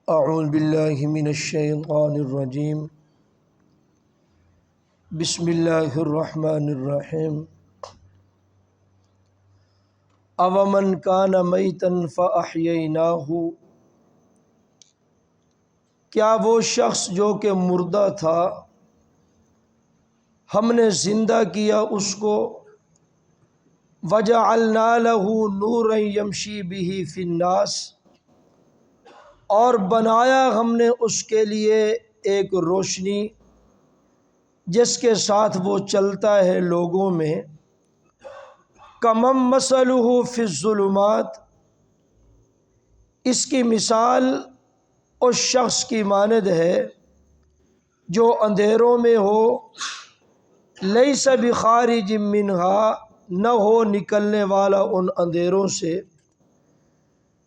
اعوذ باللہ من الشیطان الرجیم بسم اللہ الرحمن الرحیم اومن کان میتا فاحییناہ، کیا وہ شخص جو کہ مردہ تھا ہم نے زندہ کیا اس کو، وجعلنا لہ نورا یمشی بہ فی الناس، اور بنایا ہم نے اس کے لیے ایک روشنی جس کے ساتھ وہ چلتا ہے لوگوں میں، کمن مثلہ فی الظلمات، اس کی مثال اس شخص کی مانند ہے جو اندھیروں میں ہو، لیس بخارج منہا، نہ ہو نکلنے والا ان اندھیروں سے،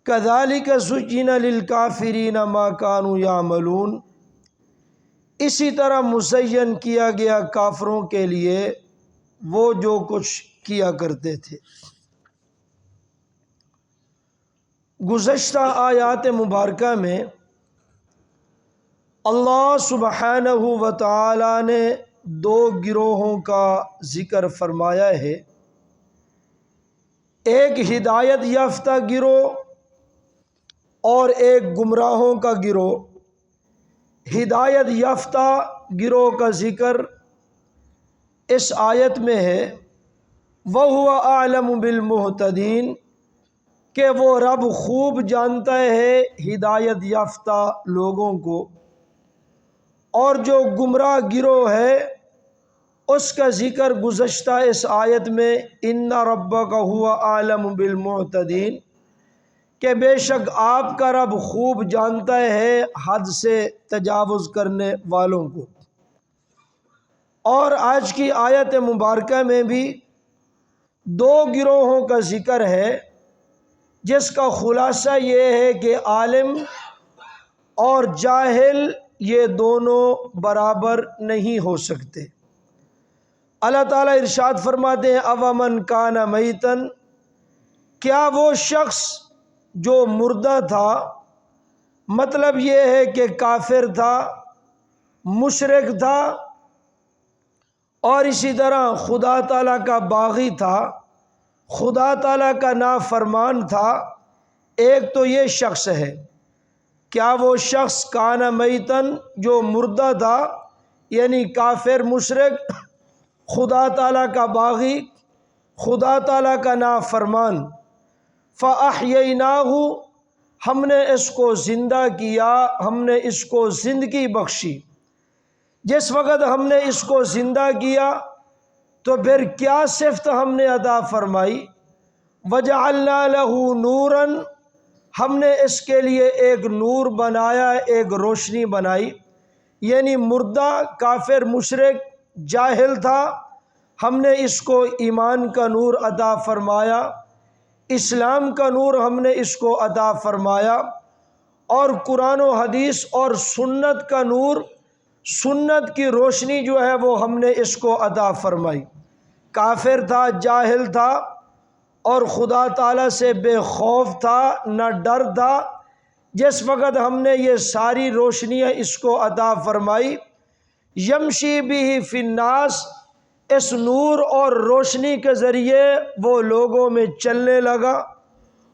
کذالک زین للکافرین ما کانوا یعملون، اسی طرح مزین کیا گیا کافروں کے لیے وہ جو کچھ کیا کرتے تھے۔ گزشتہ آیات مبارکہ میں اللہ سبحانہ و تعالی نے دو گروہوں کا ذکر فرمایا ہے، ایک ہدایت یافتہ گروہ اور ایک گمراہوں کا گروہ۔ ہدایت یافتہ گروہ کا ذکر اس آیت میں ہے، وَهُوَ أَعْلَمُ بِالْمُهْتَدِينَ، کہ وہ رب خوب جانتا ہے ہدایت یافتہ لوگوں کو، اور جو گمراہ گروہ ہے اس کا ذکر گزشتہ اس آیت میں إِنَّ رَبَّكَ هُوَ أَعْلَمُ بِالْمُعْتَدِينَ، کہ بے شک آپ کا رب خوب جانتا ہے حد سے تجاوز کرنے والوں کو۔ اور آج کی آیت مبارکہ میں بھی دو گروہوں کا ذکر ہے، جس کا خلاصہ یہ ہے کہ عالم اور جاہل یہ دونوں برابر نہیں ہو سکتے۔ اللہ تعالیٰ ارشاد فرماتے ہیں، اومن کان میتا، کیا وہ شخص جو مردہ تھا، مطلب یہ ہے کہ کافر تھا، مشرک تھا، اور اسی طرح خدا تعالیٰ کا باغی تھا، خدا تعالیٰ کا نافرمان تھا، ایک تو یہ شخص ہے۔ کیا وہ شخص کان میتن، جو مردہ تھا، یعنی کافر مشرک، خدا تعالیٰ کا باغی، خدا تعالیٰ کا نافرمان، فَأَحْيَيْنَاهُ، ہم نے اس کو زندہ کیا، ہم نے اس کو زندگی بخشی۔ جس وقت ہم نے اس کو زندہ کیا تو پھر کیا صفت ہم نے عطا فرمائی، وَجَعَلْنَا لَهُ نُورًا، ہم نے اس کے لیے ایک نور بنایا، ایک روشنی بنائی۔ یعنی مردہ کافر مشرک جاہل تھا، ہم نے اس کو ایمان کا نور عطا فرمایا، اسلام کا نور ہم نے اس کو عطا فرمایا، اور قرآن و حدیث اور سنت کا نور، سنت کی روشنی جو ہے وہ ہم نے اس کو عطا فرمائی۔ کافر تھا، جاہل تھا، اور خدا تعالیٰ سے بے خوف تھا، نہ ڈر تھا۔ جس وقت ہم نے یہ ساری روشنیاں اس کو عطا فرمائی، یمشی بہ فی الناس، اس نور اور روشنی کے ذریعے وہ لوگوں میں چلنے لگا،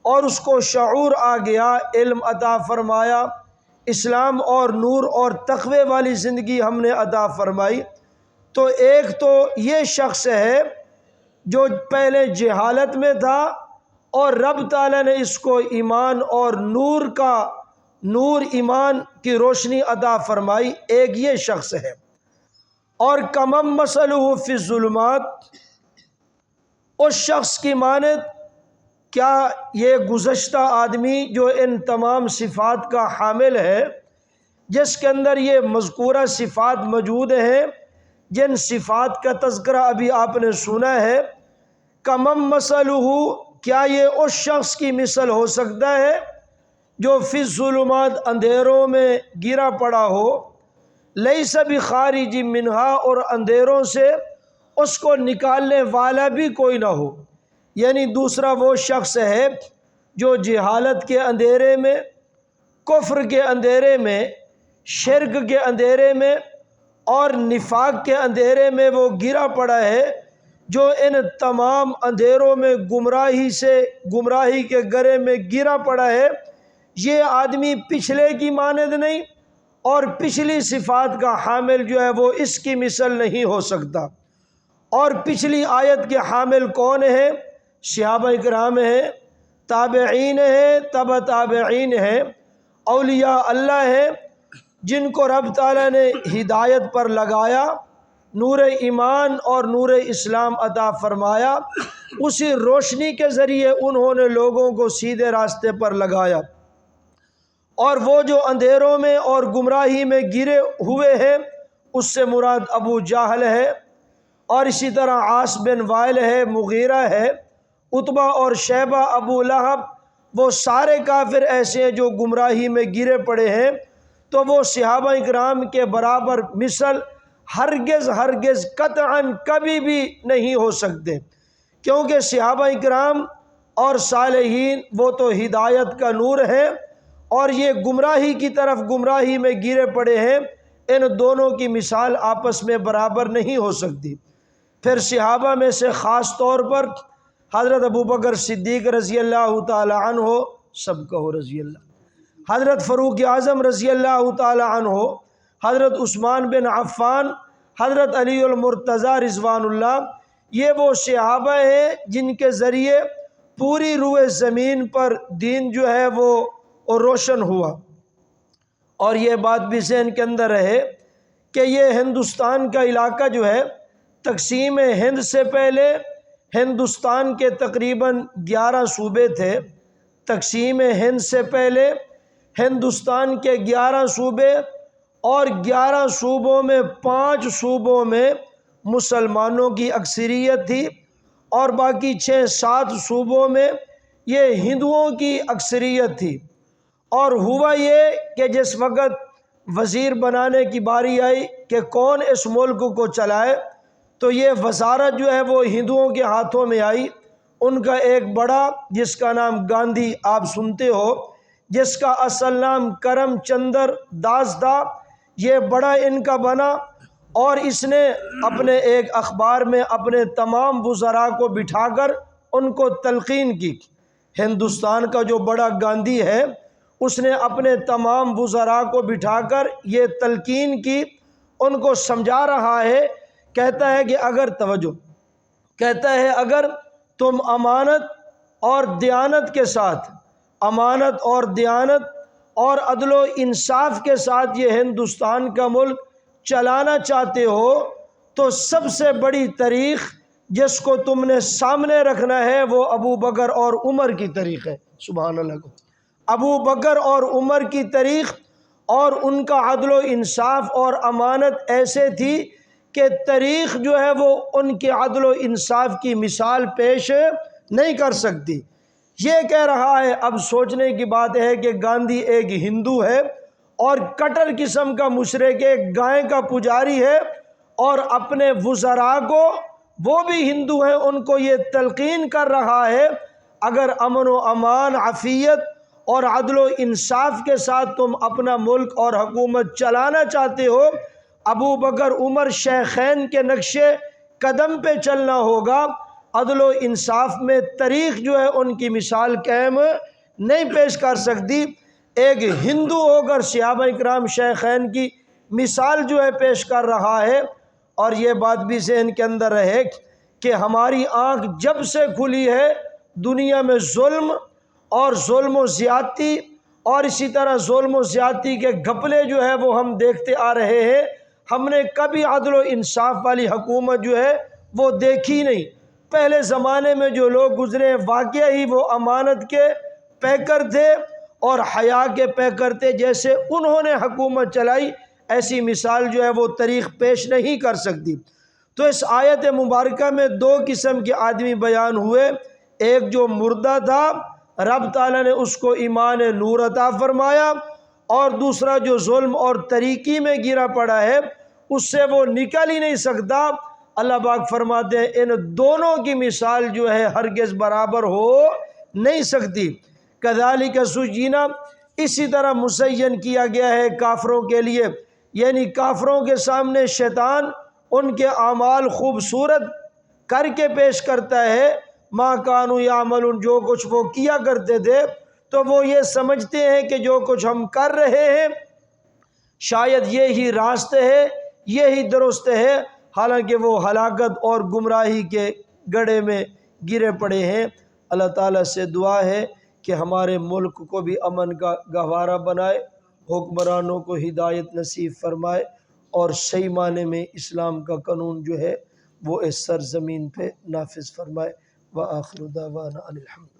اور اس کو شعور آ گیا، علم عطا فرمایا، اسلام اور نور اور تقوی والی زندگی ہم نے عطا فرمائی۔ تو ایک تو یہ شخص ہے جو پہلے جہالت میں تھا، اور رب تعالیٰ نے اس کو ایمان اور نور ایمان کی روشنی عطا فرمائی، ایک یہ شخص ہے۔ اور کمن مثلہ فی الظلمات، اس شخص کی مانند کیا یہ گزشتہ آدمی جو ان تمام صفات کا حامل ہے، جس کے اندر یہ مذکورہ صفات موجود ہیں، جن صفات کا تذکرہ ابھی آپ نے سنا ہے، کمن مثلہ، کیا یہ اس شخص کی مثل ہو سکتا ہے جو فی الظلمات، اندھیروں میں گرا پڑا ہو، لیس بخارج منہا، اور اندھیروں سے اس کو نکالنے والا بھی کوئی نہ ہو۔ یعنی دوسرا وہ شخص ہے جو جہالت کے اندھیرے میں کفر کے اندھیرے میں، شرک کے اندھیرے میں اور نفاق کے اندھیرے میں وہ گرا پڑا ہے، جو ان تمام اندھیروں میں گمراہی کے گرے میں گرا پڑا ہے، یہ آدمی پچھلے کی مانند نہیں اور پچھلی صفات کا حامل جو ہے وہ اس کی مثل نہیں ہو سکتا۔ اور پچھلی آیت کے حامل کون ہیں؟ صحابہ کرام ہیں، تابعین ہیں، تبع تابعین ہیں، اولیاء اللہ ہیں، جن کو رب تعالیٰ نے ہدایت پر لگایا، نور ایمان اور نور اسلام عطا فرمایا، اسی روشنی کے ذریعے انہوں نے لوگوں کو سیدھے راستے پر لگایا۔ اور وہ جو اندھیروں میں اور گمراہی میں گرے ہوئے ہیں، اس سے مراد ابو جہل ہے، اور اسی طرح عاص بن وائل ہے، مغیرہ ہے، عتبہ اور شیبہ، ابو لہب، وہ سارے کافر ایسے ہیں جو گمراہی میں گرے پڑے ہیں۔ تو وہ صحابہ اکرام کے برابر مثل ہرگز قطعاً کبھی بھی نہیں ہو سکتے، کیونکہ صحابہ اکرام اور صالحین وہ تو ہدایت کا نور ہے، اور یہ گمراہی کی طرف گمراہی میں گرے پڑے ہیں، ان دونوں کی مثال آپس میں برابر نہیں ہو سکتی۔ پھر صحابہ میں سے خاص طور پر حضرت ابوبکر صدیق رضی اللہ تعالی عنہ، سب کہو رضی اللہ، حضرت فاروق اعظم رضی اللہ تعالی عنہ، حضرت عثمان بن عفان، حضرت علی المرتضیٰ رضوان اللہ، یہ وہ صحابہ ہیں جن کے ذریعے پوری روئے زمین پر دین جو ہے وہ روشن ہوا۔ اور یہ بات بھی ذہن کے اندر رہے کہ یہ ہندوستان کا علاقہ جو ہے، تقسیم ہند سے پہلے ہندوستان کے تقریباً 11 صوبے تھے۔ تقسیم ہند سے پہلے ہندوستان کے 11 صوبے، اور 11 صوبوں میں 5 صوبوں میں مسلمانوں کی اکثریت تھی، اور باقی 6-7 صوبوں میں یہ ہندوؤں کی اکثریت تھی۔ اور ہوا یہ کہ جس وقت وزیر بنانے کی باری آئی کہ کون اس ملک کو چلائے، تو یہ وزارت جو ہے وہ ہندوؤں کے ہاتھوں میں آئی۔ ان کا ایک بڑا، جس کا نام گاندھی آپ سنتے ہو، جس کا اصل نام کرم چندر داس تھا، یہ بڑا ان کا بنا، اور اس نے اپنے ایک اخبار میں اپنے تمام وزراء کو بٹھا کر ان کو تلقین کی۔ ہندوستان کا جو بڑا گاندھی ہے، اس نے اپنے تمام وزراء کو بٹھا کر یہ تلقین کی، ان کو سمجھا رہا ہے۔ کہتا ہے کہ اگر تم امانت اور دیانت کے ساتھ، امانت اور دیانت اور عدل و انصاف کے ساتھ یہ ہندوستان کا ملک چلانا چاہتے ہو، تو سب سے بڑی تاریخ جس کو تم نے سامنے رکھنا ہے وہ ابو بکر اور عمر کی تاریخ ہے۔ سبحان اللہ کو، ابو بکر اور عمر کی تاریخ، اور ان کا عدل و انصاف اور امانت ایسے تھی کہ تاریخ جو ہے وہ ان کے عدل و انصاف کی مثال پیش نہیں کر سکتی۔ یہ کہہ رہا ہے، اب سوچنے کی بات ہے کہ گاندھی ایک ہندو ہے اور کٹر قسم کا مشرک، ایک گائے کا پجاری ہے، اور اپنے وزراء کو، وہ بھی ہندو ہیں، ان کو یہ تلقین کر رہا ہے اگر امن و امان، عافیت اور عدل و انصاف کے ساتھ تم اپنا ملک اور حکومت چلانا چاہتے ہو، ابو بکر عمر شیخین کے نقش قدم پہ چلنا ہوگا۔ عدل و انصاف میں تاریخ جو ہے ان کی مثال قائم نہیں پیش کر سکتی۔ ایک ہندو ہو کر صحابہ اکرام شیخین کی مثال جو ہے پیش کر رہا ہے۔ اور یہ بات بھی ذہن کے اندر رہے کہ ہماری آنکھ جب سے کھلی ہے، دنیا میں ظلم و زیادتی، اور اسی طرح ظلم و زیادتی کے گھپلے جو ہے وہ ہم دیکھتے آ رہے ہیں۔ ہم نے کبھی عدل و انصاف والی حکومت جو ہے وہ دیکھی نہیں۔ پہلے زمانے میں جو لوگ گزرے واقعہ ہی وہ امانت کے پیکر تھے اور حیا کے پیکر تھے، جیسے انہوں نے حکومت چلائی ایسی مثال جو ہے وہ تاریخ پیش نہیں کر سکتی۔ تو اس آیت مبارکہ میں 2 قسم کے آدمی بیان ہوئے، ایک جو مردہ تھا، رب تعالیٰ نے اس کو ایمان نور عطا فرمایا، اور دوسرا جو ظلم اور طریقی میں گرا پڑا ہے، اس سے وہ نکل ہی نہیں سکتا۔ اللہ پاک فرماتے ہیں ان دونوں کی مثال جو ہے ہرگز برابر ہو نہیں سکتی۔ کذالک زینا، اسی طرح مزین کیا گیا ہے کافروں کے لیے، یعنی کافروں کے سامنے شیطان ان کے اعمال خوبصورت کر کے پیش کرتا ہے، ما کانوا یعملون، جو کچھ وہ کیا کرتے تھے، تو وہ یہ سمجھتے ہیں کہ جو کچھ ہم کر رہے ہیں شاید یہی راستے ہے، یہی درست ہے، حالانکہ وہ ہلاکت اور گمراہی کے گڑھے میں گرے پڑے ہیں۔ اللہ تعالیٰ سے دعا ہے کہ ہمارے ملک کو بھی امن کا گہوارہ بنائے، حکمرانوں کو ہدایت نصیب فرمائے، اور صحیح معنی میں اسلام کا قانون جو ہے وہ اس سرزمین پہ نافذ فرمائے۔ وآخر دعوانا ان الحمد